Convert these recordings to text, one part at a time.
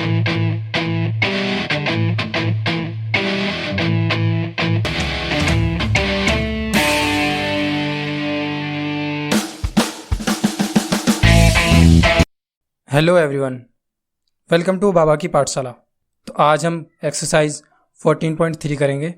Hello everyone, welcome to बाबा की पाठशाला। तो आज हम एक्सरसाइज 14.3 करेंगे।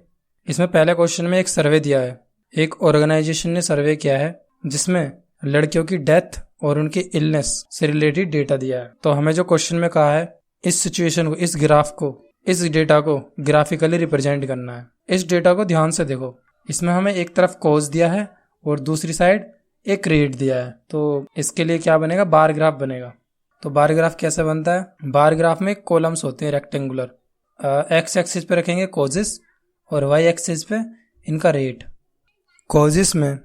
इसमें पहले क्वेश्चन में एक सर्वे दिया है। एक ऑर्गेनाइजेशन ने सर्वे किया है जिसमें लड़कियों की डेथ और उनकी इलनेस से रिलेटेड डेटा दिया है। तो हमें जो क्वेश्चन में कहा है, इस सिचुएशन को, इस ग्राफ को, इस डेटा को ग्राफिकली रिप्रेजेंट करना है। इस डेटा को ध्यान से देखो। इसमें हमें एक तरफ कॉज दिया है और दूसरी साइड एक रेट दिया है। तो इसके लिए क्या बनेगा? बार ग्राफ बनेगा। तो बार ग्राफ कैसे बनता है? बार ग्राफ में कॉलम्स होते हैं रेक्टेंगुलर। एक्स एक्सिस पे रखेंगे कॉजेस और वाई एक्सिस पे इनका रेट। कॉजेस में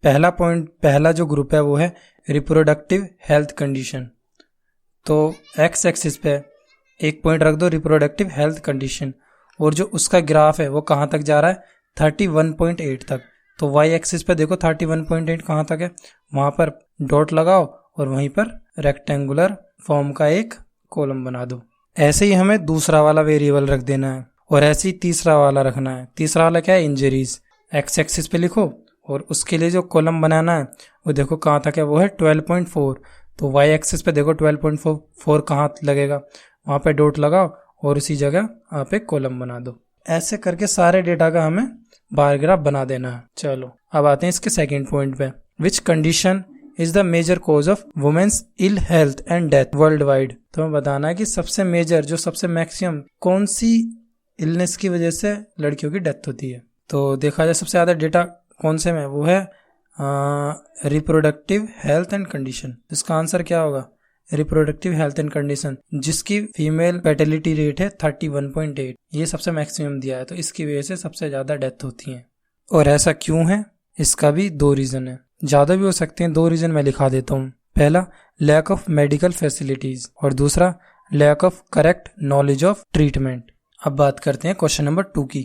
पहला जो ग्रुप है वो है रिप्रोडक्टिव हेल्थ कंडीशन। तो एक्स एक्सिस पे एक पॉइंट रख दो रिप्रोडक्टिव हेल्थ कंडीशन, और जो उसका ग्राफ है वो कहाँ तक जा रहा है? 31.8 तक। तो वाई एक्सिस पे देखो 31.8 कहाँ तक है, वहाँ पर डॉट लगाओ और वहीं पर रेक्टेंगुलर फॉर्म का एक कॉलम बना दो। ऐसे ही हमें दूसरा वाला वेरिएबल रख देना है और ऐसे ही तीसरा वाला रखना है। तीसरा वाला क्या है? इंजरीज। एक्स एक्सिस पे लिखो और उसके लिए जो कॉलम बनाना है वो देखो कहाँ तक है, वो है 12.4। तो वाई एक्सिस पे देखो 12.4 कहाँ लगेगा, वहाँ पे डॉट लगाओ और उसी जगह आप एक कॉलम बना दो। ऐसे करके सारे डेटा का हमें बार ग्राफ बना देना है। चलो अब आते हैं इसके सेकेंड पॉइंट पे। Which condition is the major cause of women's ill health and death worldwide. तो हमें बताना है कि सबसे मेजर, जो सबसे मैक्सिमम कौन सी इलनेस की वजह से लड़कियों की डेथ होती है। तो देखा जाए सबसे ज्यादा डेटा कौन से में, वो है रिप्रोडक्टिव हेल्थ एंड कंडीशन। इसका आंसर क्या होगा? रिप्रोडक्टिव हेल्थ एंड कंडीशन, जिसकी फीमेल फर्टिलिटी रेट है 31.8। ये सबसे मैक्सिमम दिया है, तो इसकी वजह से सबसे ज्यादा डेथ होती है। और ऐसा क्यों है? इसका भी दो रीजन है, ज्यादा भी हो सकते हैं। दो रीजन मैं लिखा देता हूँ। पहला, लैक ऑफ मेडिकल फैसिलिटीज, और दूसरा lack of correct knowledge of treatment. अब बात करते हैं क्वेश्चन नंबर 2 की।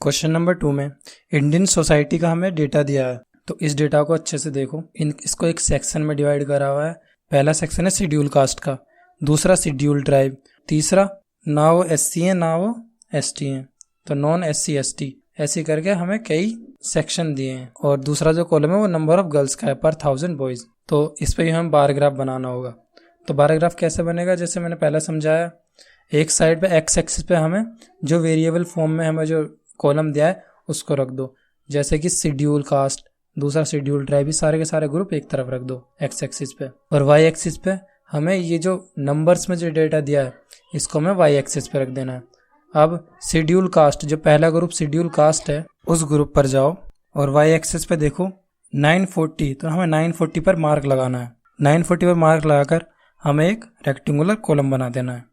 क्वेश्चन नंबर 2 में इंडियन सोसाइटी का हमें डेटा दिया है। तो इस डेटा को अच्छे से देखो। इसको एक सेक्शन में डिवाइड करा हुआ है। पहला सेक्शन है शेड्यूल कास्ट का, दूसरा शेड्यूल ट्राइब, तीसरा ना वो SC है ना वो ST है, तो नॉन SC ST। ऐसे करके हमें कई सेक्शन दिए हैं। और दूसरा जो कॉलम है वो नंबर ऑफ गर्ल्स का है पर 1000 बॉयज। तो इस पे हमें बार ग्राफ बनाना होगा। तो बार ग्राफ कैसे बनेगा? जैसे मैंने पहले समझाया, एक साइड पे एक्स एक्सिस पे हमें जो वेरिएबल फॉर्म में हमें जो कॉलम दिया है उसको रख दो, जैसे कि शेड्यूल कास्ट, दूसरा शेड्यूल ट्राइब, सारे के सारे ग्रुप एक तरफ रख दो एक्स एक्सिस पे। और वाई एक्सिस पे हमें ये जो नंबर्स में जो डेटा दिया है इसको हमें वाई एक्सिस पे रख देना है। अब शेड्यूल कास्ट, जो पहला ग्रुप शेड्यूल कास्ट है, उस ग्रुप पर जाओ और वाई एक्सिस पे देखो 940। तो हमें 940 पर मार्क लगाना है। 940 पर मार्क लगाकर हमें एक रेक्टेंगुलर कॉलम बना देना है।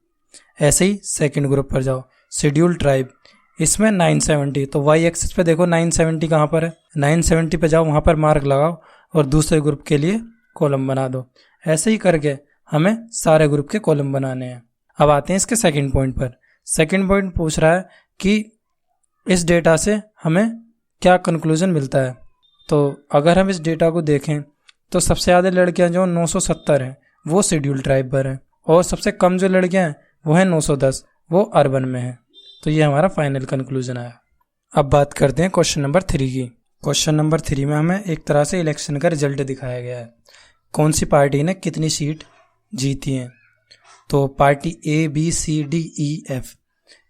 ऐसे ही सेकंड ग्रुप पर जाओ, शेड्यूल ट्राइब, इसमें 970। तो वाई एक्सिस पे देखो 970 कहाँ पर है, 970 पे जाओ, वहाँ पर मार्क लगाओ और दूसरे ग्रुप के लिए कॉलम बना दो। ऐसे ही करके हमें सारे ग्रुप के कॉलम बनाने हैं। अब आते हैं इसके सेकंड पॉइंट पर। सेकंड पॉइंट पूछ रहा है कि इस डेटा से हमें क्या कंक्लूजन मिलता है। तो अगर हम इस डेटा को देखें तो सबसे ज़्यादा लड़कियां जो 970 हैं वो शेड्यूल ट्राइब पर हैं, और सबसे कम जो लड़कियां हैं वो है 910, वो अर्बन में है। तो ये हमारा फाइनल कंक्लूजन आया। अब बात करते हैं क्वेश्चन नंबर 3 की। क्वेश्चन नंबर 3 में हमें एक तरह से इलेक्शन का रिजल्ट दिखाया गया है। कौन सी पार्टी ने कितनी सीट जीती हैं। तो पार्टी ABCDEF,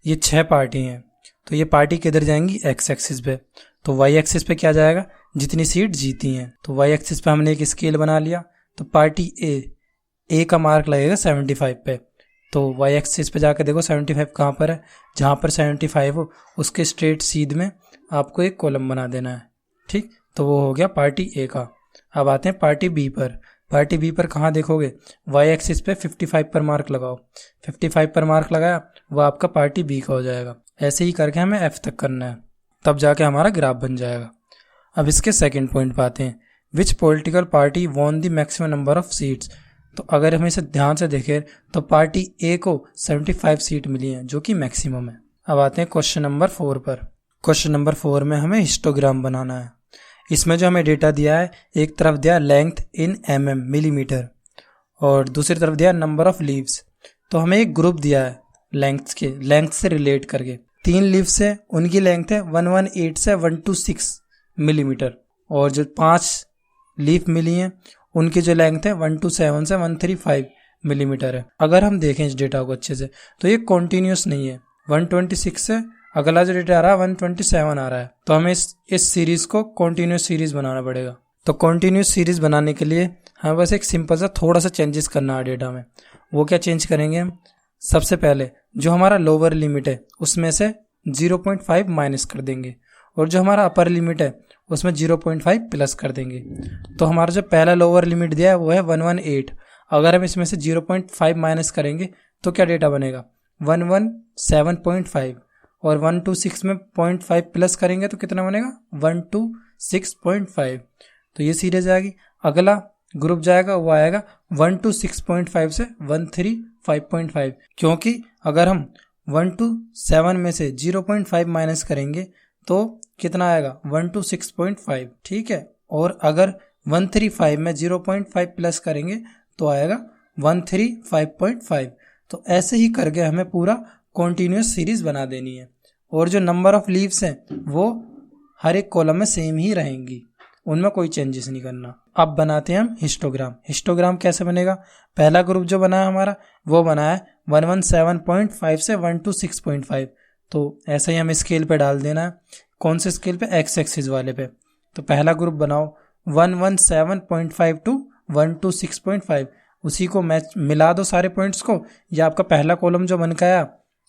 ये 6 पार्टी हैं। तो ये पार्टी किधर जाएंगी? एक्स एक्सिस पे। तो वाई एक्सिस पे क्या जाएगा? जितनी सीट जीती हैं। तो वाई एक्सिस पे हमने एक स्केल बना लिया। तो पार्टी ए का मार्क लगेगा 75 पे। तो वाई एक्सिस पे जाकर देखो 75 कहाँ पर है, जहाँ पर 75 हो उसके स्ट्रेट सीध में आपको एक कॉलम बना देना है। ठीक, तो वो हो गया पार्टी ए का। अब आते हैं पार्टी बी पर। पार्टी बी पर कहाँ देखोगे? वाई एक्सिस पे 55 पर मार्क लगाओ। 55 पर मार्क लगाया, वो आपका पार्टी बी का हो जाएगा। ऐसे ही करके हमें F तक करना है, तब जाके हमारा ग्राफ बन जाएगा। अब इसके सेकंड पॉइंट पे आते हैं। विच political party won the maximum number of seats. तो अगर हम इसे ध्यान से देखें तो पार्टी ए को 75 सीट मिली हैं, जो कि मैक्सिमम है। अब आते हैं क्वेश्चन नंबर 4 पर। क्वेश्चन नंबर 4 में हमें हिस्टोग्राम बनाना है। इसमें जो हमें डेटा दिया है, एक तरफ दिया लेंथ इन mm मिलीमीटर और दूसरी तरफ दिया नंबर ऑफ लीव्स। तो हमें एक ग्रुप दिया है लेंथ से रिलेट करके। 3 लीव्स है, उनकी लेंथ है 118 से 126 मिलीमीटर, और जो 5 लीफ मिली हैं उनकी जो लेंथ है 127 से 135 मिलीमीटर है। अगर हम देखें इस डेटा को अच्छे से तो ये कॉन्टिन्यूस नहीं है। 126 से अगला जो डेटा आ रहा है 127 आ रहा है, तो हमें इस सीरीज को कॉन्टिन्यूस सीरीज बनाना पड़ेगा। तो कॉन्टिन्यूस सीरीज बनाने के लिए हमें बस एक सिंपल सा थोड़ा सा चेंजेस करना है डेटा में। वो क्या चेंज करेंगे हम? सबसे पहले जो हमारा लोअर लिमिट है उसमें से 0.5 माइनस कर देंगे, और जो हमारा अपर लिमिट है उसमें 0.5 प्लस कर देंगे। तो हमारा जो पहला लोअर लिमिट दिया है वो है 118। अगर हम इसमें से 0.5 माइनस करेंगे तो क्या डेटा बनेगा? 117.5, और 126 में 0.5 प्लस करेंगे तो कितना बनेगा? 126.5। तो ये सीरीज आएगी। अगला ग्रुप जाएगा, वो आएगा 126.5 से 135.5, क्योंकि अगर हम 127 में से 0.5 माइनस करेंगे तो कितना आएगा? 126.5, ठीक है। और अगर 135 में 0.5 प्लस करेंगे तो आएगा 135.5। तो ऐसे ही करके हमें पूरा कॉन्टिन्यूस सीरीज बना देनी है, और जो नंबर ऑफ लीव्स हैं वो हर एक कॉलम में सेम ही रहेंगी, उनमें कोई चेंजेस नहीं करना। अब बनाते हैं हम हिस्टोग्राम। हिस्टोग्राम कैसे बनेगा? पहला ग्रुप जो बना है हमारा वो बना है 117.5 से 126.5। तो ऐसे ही हमें स्केल पे डाल देना है। कौन से स्केल पे? एक्स एक्सिस वाले पे। तो पहला ग्रुप बनाओ 117.5 टू 126.5, उसी को मैच मिला दो सारे पॉइंट्स को। ये आपका पहला कॉलम जो बन गया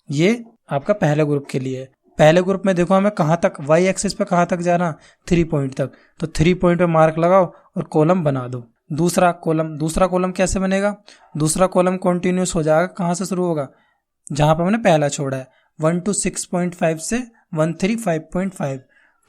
ये आपका पहले ग्रुप के लिए है। पहले ग्रुप में देखो हमें कहाँ तक, वाई एक्सिस पे कहाँ तक जाना? 3 पॉइंट तक। तो 3 पॉइंट पे मार्क लगाओ और कॉलम बना दो। दूसरा कॉलम कैसे बनेगा? दूसरा कॉलम कॉन्टिन्यूस हो जाएगा। कहाँ से शुरू होगा? जहां पे हमने पहला छोड़ा है 126.5 से 135.5।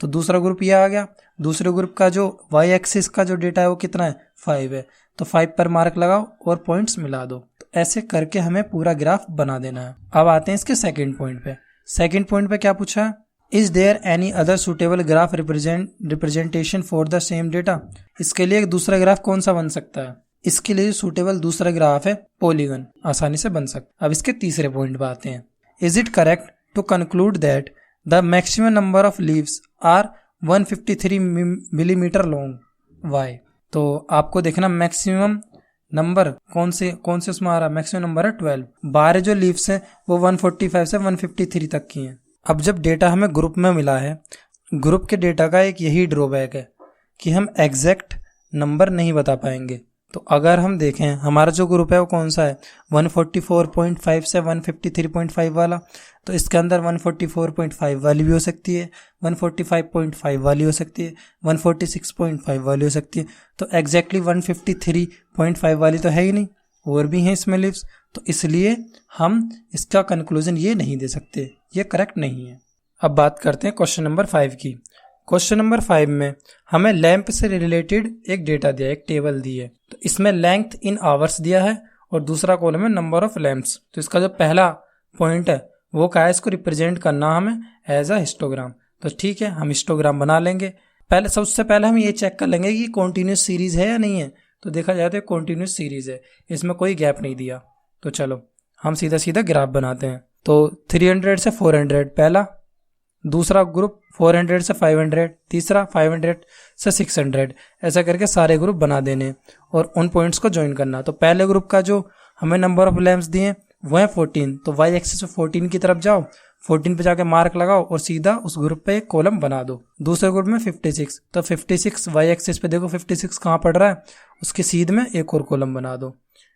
तो दूसरा ग्रुप ये आ गया। दूसरे ग्रुप का जो वाई एक्सिस का जो डेटा है वो कितना है? 5 है। तो 5 पर मार्क लगाओ और पॉइंट्स मिला दो। तो ऐसे करके हमें पूरा ग्राफ बना देना है। अब आते हैं इसके सेकंड पॉइंट पे। सेकंड पॉइंट पे क्या पूछा है? Is there any other suitable graph representation for the same data? इसके लिए एक दूसरा ग्राफ कौन सा बन सकता है? इसके लिए सुटेबल दूसरा ग्राफ है पॉलीगन, आसानी से बन सकता। अब इसके तीसरे पॉइंट पे आते हैं। Is it correct to conclude that the maximum number of leaves are 153 millimetre long? Why? तो आपको देखना मैक्सिमम नंबर कौन से उसमें आ रहा है? मैक्सिमम नंबर है 12। बारह जो लीव्स हैं वो 145 से 153 तक की हैं। अब जब डेटा हमें ग्रुप में मिला है, ग्रुप के डेटा का एक यही ड्रॉबैक है कि हम एग्जैक्ट नंबर नहीं बता पाएंगे। तो अगर हम देखें हमारा जो ग्रुप है वो कौन सा है? 144.5 से 153.5 वाला। तो इसके अंदर 144.5 वाली भी हो सकती है, 145.5 वाली हो सकती है, 146.5 वाली हो सकती है। तो एग्जैक्टली 153.5 वाली तो है ही नहीं, और भी हैं इसमें लीव्स। तो इसलिए हम इसका कंक्लूजन ये नहीं दे सकते, ये करेक्ट नहीं है। अब बात करते हैं क्वेश्चन नंबर 5 की। क्वेश्चन नंबर 5 में हमें लैंप से रिलेटेड एक डेटा दिया है, एक टेबल दी है। तो इसमें लेंथ इन आवर्स दिया है और दूसरा कॉलम है नंबर ऑफ लैंप्स। तो इसका जो पहला पॉइंट है वो क्या है? इसको रिप्रेजेंट करना हमें एज अ हिस्टोग्राम। तो ठीक है, हम हिस्टोग्राम बना लेंगे। सबसे पहले हम ये चेक कर लेंगे कि कॉन्टिन्यूस सीरीज है या नहीं है। तो देखा जाए तो कॉन्टिन्यूस सीरीज है, इसमें कोई गैप नहीं दिया। तो चलो हम सीधा सीधा ग्राफ बनाते हैं। तो 300 से 400 पहला, दूसरा ग्रुप 400 से 500, तीसरा 500 से 600, ऐसा करके सारे ग्रुप बना देने और उन पॉइंट्स को ज्वाइन करना। तो पहले ग्रुप का जो हमें नंबर ऑफ लैंप्स दिए वो है 14। तो वाई एक्सिस पे 14 की तरफ जाओ, 14 पे जाके मार्क लगाओ और सीधा उस ग्रुप पे एक कॉलम बना दो। दूसरे ग्रुप में 56, तो 56 वाई एक्सिस पे देखो 56 कहाँ पड़ रहा है, उसके सीध में एक और कॉलम बना दो।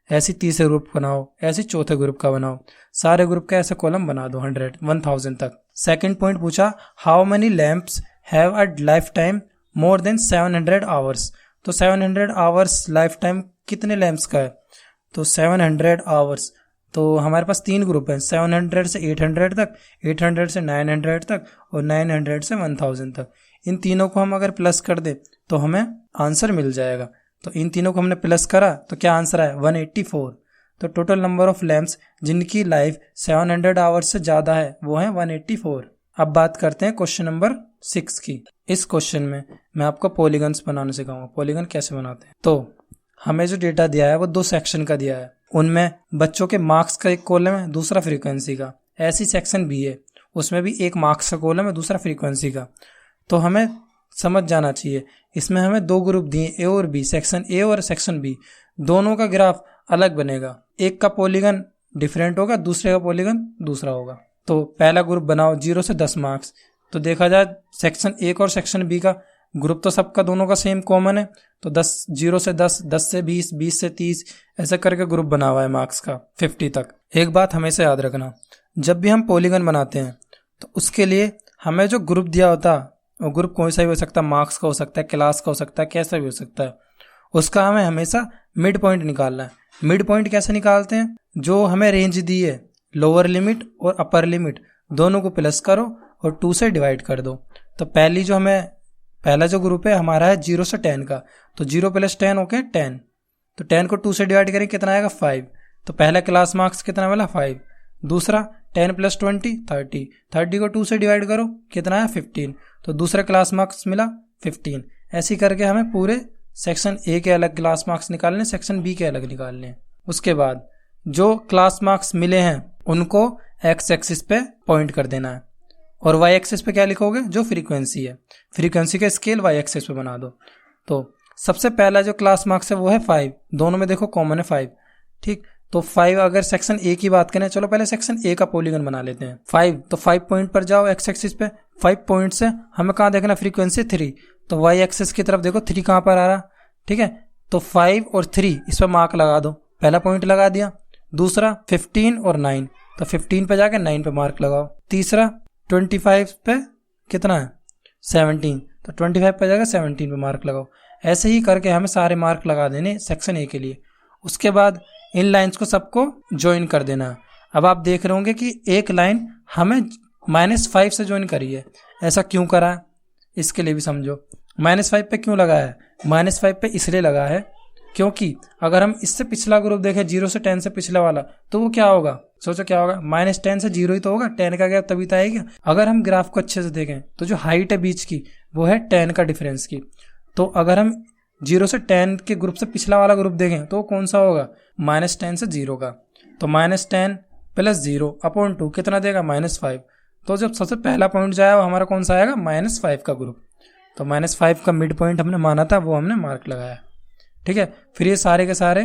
ऐसी तीसरे ग्रुप बनाओ, ऐसी चौथे ग्रुप का बनाओ, सारे ग्रुप का ऐसे कॉलम बना दो 1000 तक। सेकंड पॉइंट पूछा how many lamps have a life time more than 700 hours. तो 700 आवर्स लाइफ टाइम कितने लैंप्स का है? तो 700 आवर्स। तो हमारे पास 3 ग्रुप हैं, 700 से 800 तक, 800 से 900 तक और 900 से 1000 तक। इन तीनों को हम अगर प्लस कर दे तो हमें आंसर मिल जाएगा। तो इन तीनों को हमने प्लस करा तो क्या आंसर है? 184। तो टोटल नंबर ऑफ लैंप्स जिनकी लाइफ 700 आवर्स से ज़्यादा है वो है 184। अब बात करते हैं क्वेश्चन नंबर 6 की। इस क्वेश्चन में मैं आपको पॉलीगन्स बनाना सिखाऊंगा, पॉलीगन कैसे बनाते हैं। तो हमें जो डेटा दिया है वो 2 सेक्शन का दिया है। उनमें बच्चों के मार्क्स का एक कॉलम है, दूसरा फ्रीक्वेंसी का। ऐसी सेक्शन बी है, उसमें भी एक मार्क्स का कॉलम है, दूसरा फ्रीक्वेंसी का। तो हमें समझ जाना चाहिए, इसमें हमें दो ग्रुप दिए ए और बी, सेक्शन ए और सेक्शन बी, दोनों का ग्राफ अलग बनेगा। एक का पॉलीगन डिफरेंट होगा, दूसरे का पॉलीगन दूसरा होगा। तो पहला ग्रुप बनाओ 0 से 10 मार्क्स। तो देखा जाए सेक्शन ए और सेक्शन बी का ग्रुप तो सबका दोनों का सेम कॉमन है। तो 0 से 10, 10 से 20, 20 से 30 ऐसे करके ग्रुप बना हुआ है मार्क्स का 50 तक। एक बात हमेशा याद रखना, जब भी हम पॉलीगन बनाते हैं तो उसके लिए हमें जो ग्रुप दिया होता है, वो ग्रुप कोई सा भी हो सकता है, मार्क्स का हो सकता है, क्लास का हो सकता है, कैसा भी हो सकता है, उसका हमें हमेशा मिड पॉइंट निकालना है। मिड पॉइंट कैसे निकालते हैं? जो हमें रेंज दी है, लोअर लिमिट और अपर लिमिट दोनों को प्लस करो और 2 से डिवाइड कर दो। तो पहला जो ग्रुप है हमारा है 0 से 10 का, तो 0 + 10 हो गया 10। तो 10 को 2 से डिवाइड करें कितना आएगा 5। तो पहला क्लास मार्क्स कितना मिला 5। दूसरा 10 + 20 30, 30 को 2 से डिवाइड करो कितना है 15। तो दूसरा क्लास मार्क्स मिला 15। ऐसे करके हमें पूरे सेक्शन ए के अलग क्लास मार्क्स निकालने, सेक्शन बी के अलग निकालने। उसके बाद जो क्लास मार्क्स मिले हैं उनको एक्स एक्सिस पे पॉइंट कर देना है और वाई एक्सिस पे क्या लिखोगे? जो फ्रीक्वेंसी है, फ्रीक्वेंसी का स्केल वाई एक्सिस पे बना दो। तो सबसे पहला जो क्लास मार्क्स है वो है 5, दोनों में देखो कॉमन है 5, ठीक। तो 5 अगर सेक्शन ए की बात करें, चलो पहले सेक्शन ए का पॉलीगन बना लेते हैं 5। तो 5 पॉइंट पर जाओ एक्स एक्सिस पे, 5 पॉइंट से हमें कहाँ देखना फ्रीक्वेंसी 3, तो वाई एक्सिस की तरफ देखो 3 कहाँ पर आ रहा, ठीक है। तो 5 और 3 इस पर मार्क लगा दो, पहला पॉइंट लगा दिया। दूसरा 15 और 9, तो 15 पे जाके 9 पे मार्क लगाओ। तीसरा 25 पे कितना है 17, तो 25 पे जाकर 17 पे मार्क लगाओ। ऐसे ही करके हमें सारे मार्क लगा देने सेक्शन ए के लिए। उसके बाद इन लाइंस को सबको ज्वाइन कर देना। अब आप देख रहे होंगे कि एक लाइन हमें -5 से ज्वाइन करी है, ऐसा क्यों करा है इसके लिए भी समझो। -5 पे क्यों लगा है? -5 पे इसलिए लगा है क्योंकि अगर हम इससे पिछला ग्रुप देखें 0 से 10 से पिछला वाला, तो वो क्या होगा? सोचो क्या होगा? -10 से 0 ही तो होगा, 10 का गैप तभी तो आएगा। अगर हम ग्राफ को अच्छे से देखें तो जो हाइट है बीच की वो है 10 का डिफरेंस की। तो अगर हम 0 से 10 के ग्रुप से पिछला वाला ग्रुप देखें तो कौन सा होगा? -10 से 0 का। तो -10 + 0 अपॉन 2 कितना देगा? -5। तो जब सबसे पहला पॉइंट जाएगा वो हमारा कौन सा आएगा? -5 का ग्रुप। तो -5 का मिड पॉइंट हमने माना था, वो हमने मार्क लगाया, ठीक है। फिर ये सारे के सारे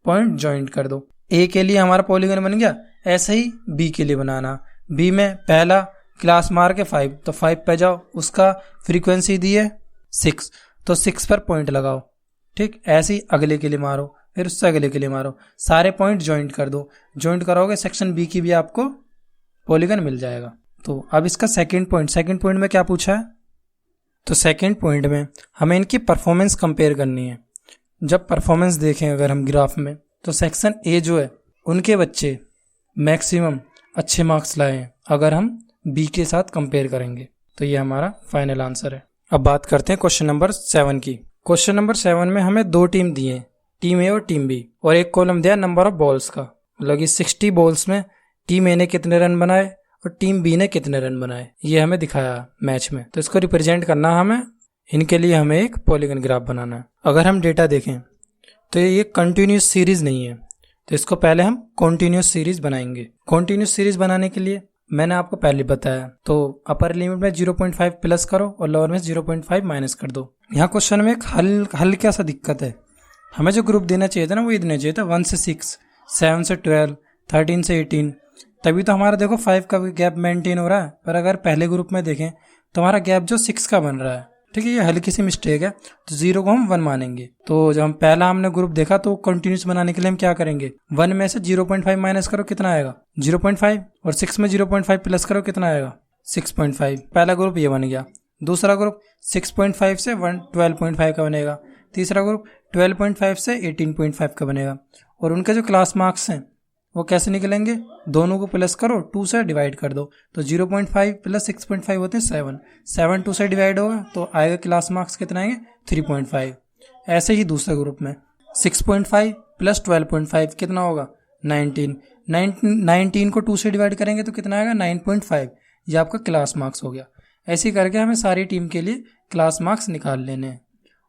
पॉइंट ज्वाइंट कर दो। ए के लिए हमारा पॉलीगन बन गया, ऐसे ही बी के लिए बनाना। बी में पहला क्लास मार्क है 5, तो 5 पे जाओ, उसका फ्रीक्वेंसी दी है 6, तो 6 पर पॉइंट लगाओ, ठीक। ऐसे ही अगले के लिए मारो, फिर उससे अगले के लिए मारो, सारे पॉइंट ज्वाइंट कर दो। ज्वाइंट करोगे सेक्शन बी की भी आपको पॉलीगन मिल जाएगा। तो अब इसका सेकंड पॉइंट में क्या पूछा है? तो सेकंड पॉइंट में हमें इनकी परफॉर्मेंस कंपेयर करनी है। जब परफॉर्मेंस देखें अगर हम ग्राफ में, तो सेक्शन ए जो है उनके बच्चे मैक्सिमम अच्छे मार्क्स लाए हैं अगर हम बी के साथ कंपेयर करेंगे। तो ये हमारा फाइनल आंसर है। अब बात करते हैं क्वेश्चन नंबर 7 की। क्वेश्चन नंबर 7 में हमें 2 टीम दी है, टीम ए और टीम बी, और एक कॉलम दिया नंबर ऑफ बॉल्स का, मतलब कि 60 बॉल्स में टीम ए ने कितने रन बनाए और टीम बी ने कितने रन बनाए, ये हमें दिखाया मैच में। तो इसको रिप्रेजेंट करना हमें, इनके लिए हमें एक पॉलीगन ग्राफ बनाना है। अगर हम डेटा देखें तो ये कंटिन्यूस सीरीज नहीं है, तो इसको पहले हम कॉन्टिन्यूस सीरीज बनाएंगे। कॉन्टिन्यूस सीरीज बनाने के लिए मैंने आपको पहले बताया, तो अपर लिमिट में 0.5 प्लस करो और लोअर में 0.5 माइनस कर दो। यहाँ क्वेश्चन में एक हल क्या सा दिक्कत है, हमें जो ग्रुप देना चाहिए था ना वो देना चाहिए था 1 से 6, 7 से 12, 13 से 18, तभी तो हमारा देखो 5 का गैप मेंटेन हो रहा है। पर अगर पहले ग्रुप में देखें तो हमारा गैप जो 6 का बन रहा है, ठीक है, ये हल्की सी मिस्टेक है, तो 0 को हम 1 मानेंगे। तो जब हम पहला हमने ग्रुप देखा तो कंटिन्यूस बनाने के लिए हम क्या करेंगे, 1 में से 0.5 माइनस करो कितना आएगा 0.5, और 6 में 0.5 प्लस करो कितना आएगा 6.5। पहला ग्रुप ये बन गया। दूसरा ग्रुप 6.5 से 12.5 का बनेगा। तीसरा ग्रुप 12.5 से 18.5 का बनेगा। और उनके जो क्लास मार्क्स हैं वो कैसे निकलेंगे, दोनों को प्लस करो, 2 से डिवाइड कर दो, तो 0.5 प्लस 6.5 होते हैं 7, 7 2 से डिवाइड होगा तो आएगा क्लास मार्क्स कितना आएंगे 3.5। ऐसे ही दूसरे ग्रुप में 6.5 प्लस 12.5 कितना होगा 19, 19 को 2 से डिवाइड करेंगे तो कितना आएगा 9.5, ये आपका क्लास मार्क्स हो गया। ऐसे ही करके हमें सारी टीम के लिए क्लास मार्क्स निकाल लेने हैं।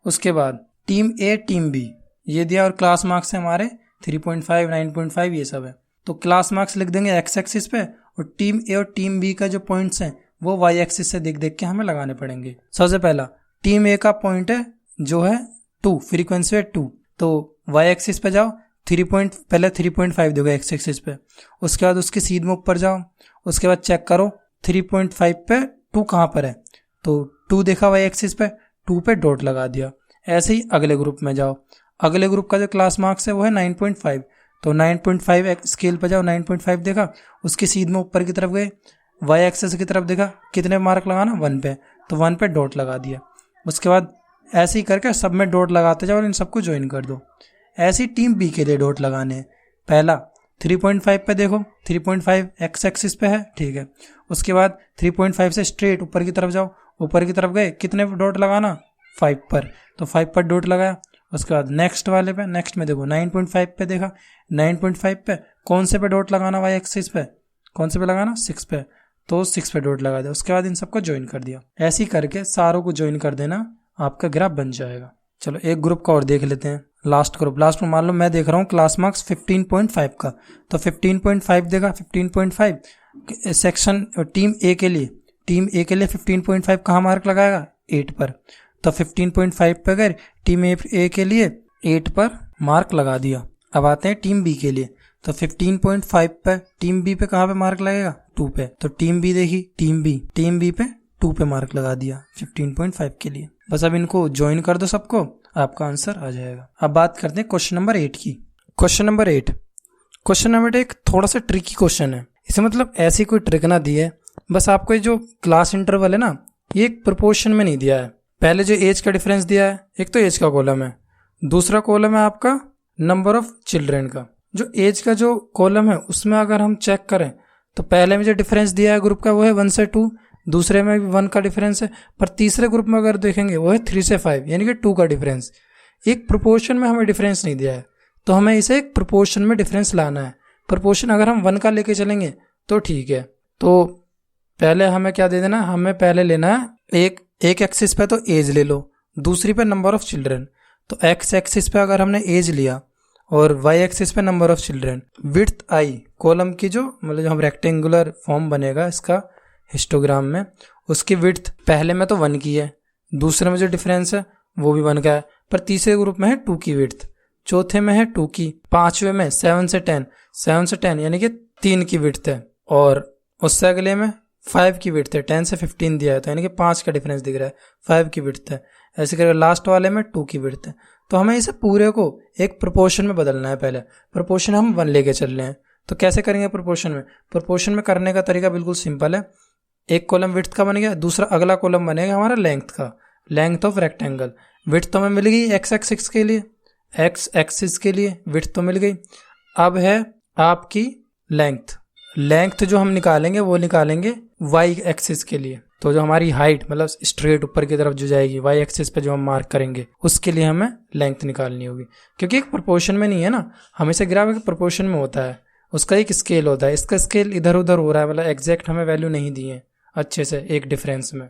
उसके बाद टीम ए टीम बी ये दिया और क्लास मार्क्स है हमारे 3.5, 9.5 ये सब है। तो क्लास मार्क्स लिख देंगे एक्स एक्सिस पे और टीम ए और टीम बी का जो पॉइंट्स हैं वो वाई एक्सिस से देख देख के हमें लगाने पड़ेंगे। सबसे पहला टीम ए का पॉइंट है जो है 2, फ्रीक्वेंसी है 2, तो वाई एक्सिस पे जाओ, पहले 3.5 दोगे एक्स एक्सिस पे, उसके बाद उसके सीध में ऊपर जाओ, उसके बाद चेक करो 3.5 पे 2 कहाँ पर है, तो 2 देखा वाई एक्सिस पे, 2 पे डॉट लगा दिया। ऐसे ही अगले ग्रुप में जाओ, अगले ग्रुप का जो क्लास मार्क्स है वो है 9.5, तो 9.5 स्केल पर जाओ, 9.5 देखा, उसके सीध में ऊपर की तरफ गए, वाई एक्सिस की तरफ देखा, कितने मार्क लगाना 1 पे, तो 1 पे डॉट लगा दिया। उसके बाद ऐसे ही करके सब में डॉट लगाते जाओ और इन सबको ज्वाइन कर दो। ऐसी टीम बी के लिए डॉट लगाने हैं। पहला 3.5 पे देखो, 3.5 एक्स एक्सिस पे है, ठीक है। उसके बाद 3.5 से स्ट्रेट ऊपर की तरफ जाओ, ऊपर की तरफ गए, कितने डॉट लगाना 5 पर, तो 5 पर डॉट लगाया। उसके बाद नेक्स्ट वाले पे, नेक्स्ट में देखो 9.5 पे देखा, 9.5 पे कौन से पे डॉट लगाना वाई एक्सिस पे, कौन से पे लगाना 6 पे, तो 6 पे डॉट लगा दिया। उसके बाद इन सबको ज्वाइन कर दिया। ऐसे ही करके सारों को ज्वाइन कर देना, आपका ग्राफ बन जाएगा। चलो एक ग्रुप का और देख लेते हैं, लास्ट ग्रुप। लास्ट में मान लो मैं देख रहा हूँ क्लास मार्क्स 15.5 का, तो 15.5 देगा, 15.5 सेक्शन टीम ए के लिए, टीम ए के लिए 15.5 कहाँ मार्क लगाएगा 8 पर, तो 15.5 पे अगर टीम ए के लिए 8 पर मार्क लगा दिया। अब आते हैं टीम बी के लिए, तो 15.5 पे टीम बी पे कहाँ पे मार्क लगेगा 2 पे, तो टीम बी देखी, टीम बी पे 2 पे मार्क लगा दिया 15.5 के लिए। बस अब इनको ज्वाइन कर दो सबको, आपका आंसर आ जाएगा। अब बात करते हैं क्वेश्चन नंबर 8 की। क्वेश्चन नंबर 8 एक थोड़ा सा ट्रिकी क्वेश्चन है। इसे मतलब ऐसी कोई ट्रिक ना दी है, बस आपको ये जो क्लास इंटरवल है ना, ये एक प्रोपोर्शन में नहीं दिया है। पहले जो एज का डिफरेंस दिया है, एक तो एज का कॉलम है, दूसरा कॉलम है आपका नंबर ऑफ चिल्ड्रेन का। जो एज का जो कॉलम है उसमें अगर हम चेक करें तो पहले में जो डिफरेंस दिया है ग्रुप का वो है 1 से 2, दूसरे में भी 1 का डिफरेंस है, पर तीसरे ग्रुप में अगर देखेंगे वो है 3 से 5, यानी कि 2 का डिफरेंस। एक प्रोपोर्शन में हमें डिफरेंस नहीं दिया है, तो हमें इसे एक प्रोपोर्शन में डिफरेंस लाना है। प्रोपोर्शन अगर हम 1 का लेके चलेंगे तो ठीक है। तो पहले हमें क्या दे देना, हमें पहले लेना है एक एक्सिस पे तो एज ले लो, दूसरी पे नंबर ऑफ चिल्ड्रन। तो एक्स एक्सिस पे अगर हमने एज लिया और वाई एक्सिस पे number of children, width I column की जो मतलब जो हम रेक्टेंगुलर फॉर्म बनेगा इसका हिस्टोग्राम में, उसकी विड्थ पहले में तो 1 की है, दूसरे में जो डिफरेंस है वो भी 1 का है, पर तीसरे ग्रुप में है 2 की विड्थ, चौथे में है 2 की, पांचवे में 7 से 10 यानी कि 3 की विड्थ है, और उससे अगले में 5 की विड्थ है, 10 से 15 दिया है तो यानी कि 5 का डिफरेंस दिख रहा है, 5 की विड्थ है। ऐसे करके लास्ट वाले में 2 की विड्थ है। तो हमें इसे पूरे को एक प्रोपोर्शन में बदलना है। पहले प्रोपोर्शन हम 1 लेके चल रहे हैं, तो कैसे करेंगे प्रोपोर्शन में? प्रोपोर्शन में करने का तरीका बिल्कुल सिंपल है। एक कॉलम विड्थ का बन गया, दूसरा अगला कॉलम बनेगा हमारा लेंथ का, लेंथ ऑफ रेक्टेंगल। विड्थ तो हमें मिल गई एक्स एक्सिस के लिए, एक्स एक्सिस के लिए विड्थ तो मिल गई। अब है आपकी लेंथ जो हम निकालेंगे वो निकालेंगे वाई एक्सिस के लिए। तो जो हमारी हाइट मतलब स्ट्रेट ऊपर की तरफ जो जाएगी वाई एक्सिस पे जो हम मार्क करेंगे उसके लिए हमें लेंथ निकालनी होगी, क्योंकि एक प्रोपोर्शन में नहीं है ना, हमेशा ग्राफ एक प्रोपोर्शन में होता है, उसका एक स्केल होता है, इसका स्केल इधर उधर हो रहा है, मतलब एग्जैक्ट हमें वैल्यू नहीं दी है अच्छे से एक डिफरेंस में,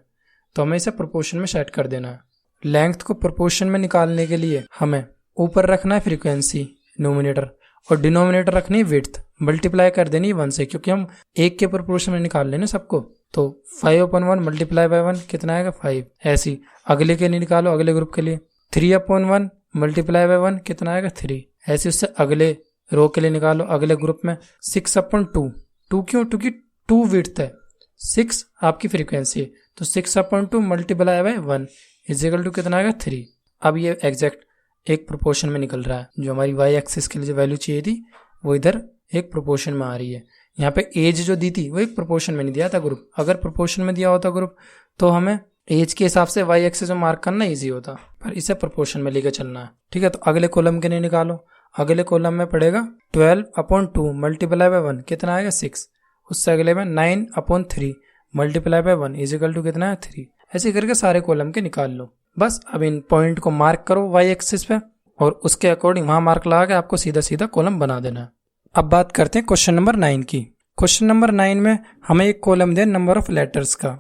तो हमें इसे प्रोपोर्शन में सेट कर देना है। लेंथ को प्रोपोर्शन में निकालने के लिए हमें ऊपर रखना है फ्रीक्वेंसी नोमिनेटर और डिनोमिनेटर रखनी है विड्थ, मल्टीप्लाई कर देनी है 1 से, क्योंकि हम 1 के प्रोपोर्शन में निकाल लेना सबको। तो 5/1 मल्टीप्लाई बाय 1 कितना आएगा 5। ऐसी अगले के लिए निकालो, अगले ग्रुप के लिए 3/1 मल्टीप्लाई बाय 1 कितना आएगा 3। ऐसे उससे अगले रो के लिए निकालो, अगले ग्रुप में 6/2। 2 क्यों? क्योंकि 2 विड्थ है, 6 आपकी फ्रीक्वेंसी है, तो 6/2 मल्टीप्लाई बाय 1 इजिकल टू कितना आएगा 3। अब ये एग्जैक्ट एक प्रोपोर्शन में निकल रहा है, जो हमारी वाई एक्सिस के लिए जो वैल्यू चाहिए थी वो इधर एक प्रोपोर्शन में आ रही है। यहाँ पे एज जो दी थी वो एक प्रोपोर्शन में नहीं दिया था ग्रुप, अगर प्रोपोर्शन में दिया होता ग्रुप तो हमें एज के हिसाब से वाई एक्सिस में मार्क करना ईजी होता, पर इसे प्रोपोर्शन में लेकर चलना है। ठीक है, तो अगले कॉलम के लिए निकालो, अगले कॉलम में पड़ेगा 12/2 मल्टीप्लाई बाय 1 कितना आएगा 6। उससे अगले में 9/3 मल्टीप्लाई बाय 1 इजिकल टू कितना है 3। ऐसे करके सारे कॉलम के निकाल लो। बस अब इन पॉइंट को मार्क करो वाई एक्सिस पे और उसके अकॉर्डिंग वहां मार्क लगा के आपको सीधा सीधा कॉलम बना देना है। अब बात करते हैं क्वेश्चन नंबर 9 की। क्वेश्चन नंबर 9 में हमें एक कॉलम दिया नंबर ऑफ लेटर्स का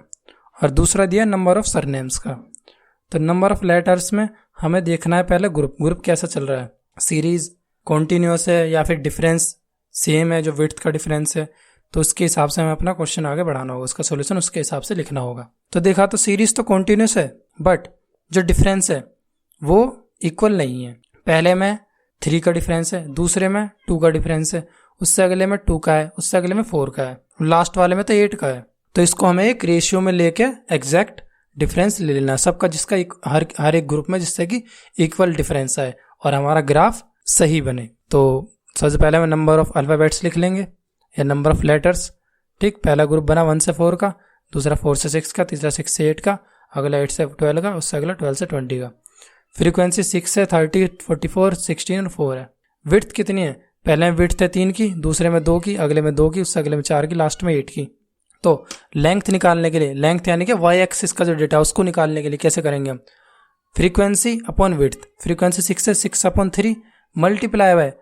और दूसरा दिया नंबर ऑफ सरनेम्स का। तो नंबर ऑफ लेटर्स में हमें देखना है पहले ग्रुप कैसा चल रहा है, सीरीज कॉन्टीन्यूअस है या फिर डिफरेंस सेम है जो विड्थ का डिफरेंस है, तो उसके हिसाब से हमें अपना क्वेश्चन आगे बढ़ाना होगा, उसका सोल्यूशन उसके हिसाब से लिखना होगा। तो देखा तो सीरीज तो कॉन्टिन्यूस है बट जो डिफरेंस है वो इक्वल नहीं है। पहले में 3 का डिफरेंस है, दूसरे में 2 का डिफरेंस है, उससे अगले में 2 का है, उससे अगले में 4 का है, लास्ट वाले में तो 8 का है। तो इसको हमें एक रेशियो में लेके एग्जैक्ट डिफरेंस ले लेना सबका, जिसका हर एक ग्रुप में जिससे कि इक्वल डिफरेंस आए और हमारा ग्राफ सही बने। तो सबसे पहले हम नंबर ऑफ अल्फाबेट्स लिख लेंगे या नंबर ऑफ लेटर्स। ठीक, पहला ग्रुप बना 1 से 4 का, दूसरा 4 से 6 का, तीसरा 6 से 8 का, अगला 8 से 12 का, उससे अगला 12 से 20 का। फ्रीक्वेंसी 6 से 30, 44, 16 और 4 है। विड्थ कितनी है? पहले में विड्थ है 3 की, दूसरे में 2 की, अगले में 2 की, उससे अगले में 4 की, लास्ट में 8 की। तो लेंथ निकालने के लिए, लेंथ यानी कि वाई एक्सिस का जो डेटा उसको निकालने के लिए कैसे करेंगे हम? फ्रीक्वेंसी अपॉन विड्थ, फ्रीक्वेंसी 6 से 6 अपॉन 3 मल्टीप्लाई बाय,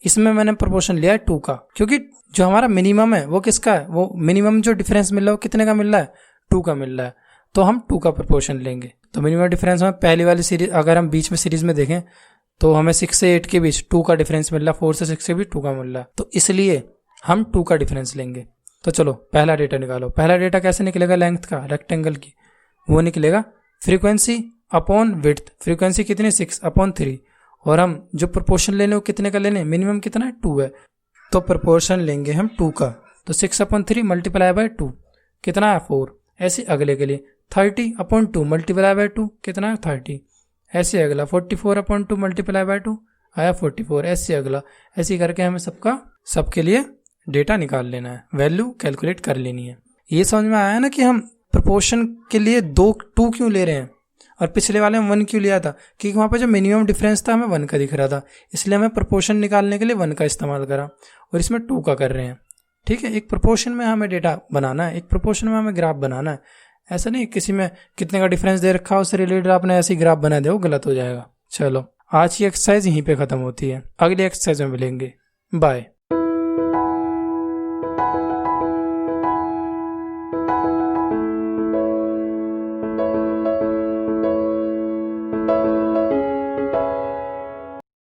इसमें मैंने प्रोपोर्शन लिया है 2 का, क्योंकि जो हमारा मिनिमम है वो किसका है? वो मिनिमम जो डिफरेंस मिल रहा है वो कितने का मिल रहा है? 2 का मिल रहा है, तो हम 2 का प्रोपोर्शन लेंगे। तो मिनिमम डिफरेंस में पहली वाली सीरीज, अगर हम बीच में सीरीज में देखें तो हमें 6 से 8 के बीच 2 का डिफरेंस मिल रहा है, 4 से 6 के बीच 2 का मिल रहा है, तो इसलिए हम 2 का डिफरेंस लेंगे। तो चलो पहला डेटा निकालो। पहला डेटा कैसे निकलेगा? लेंथ का, रेक्टेंगल की, वो निकलेगा फ्रीक्वेंसी अपॉन विड्थ। फ्रीक्वेंसी कितनी? 6 अपॉन 3, और हम जो प्रोपोर्शन लेने वो कितने का लेने? मिनिमम कितना है? 2 है, तो प्रोपोर्शन लेंगे हम 2 का। तो 6 अपॉन 3 मल्टीप्लाई बाय 2 कितना है? 4। ऐसे अगले के लिए 30 अपॉन 2 मल्टीप्लाई बाय 2 कितना है? 30। ऐसे अगला 44 अपॉन 2 मल्टीप्लाई बाय 2 आया 44। ऐसे अगला, ऐसे करके हमें सबके लिए डेटा निकाल लेना है, वैल्यू कैलकुलेट कर लेनी है। ये समझ में आया ना कि हम प्रोपोर्शन के लिए 2 क्यों ले रहे हैं और पिछले वाले में 1 क्यों लिया था? क्योंकि वहाँ पे जो मिनिमम डिफरेंस था हमें 1 का दिख रहा था, इसलिए हमें प्रोपोर्शन निकालने के लिए 1 का इस्तेमाल करा, और इसमें 2 का कर रहे हैं। ठीक है, एक प्रोपोर्शन में हमें डेटा बनाना है, एक प्रोपोर्शन में हमें ग्राफ बनाना है। ऐसा नहीं किसी में कितने का डिफरेंस दे रखा है उससे रिलेटेड आपने ऐसी ग्राफ बना दिया, वो गलत हो जाएगा। चलो आज की एक्सरसाइज यहीं पे खत्म होती है, अगली एक्सरसाइज में मिलेंगे। बाय।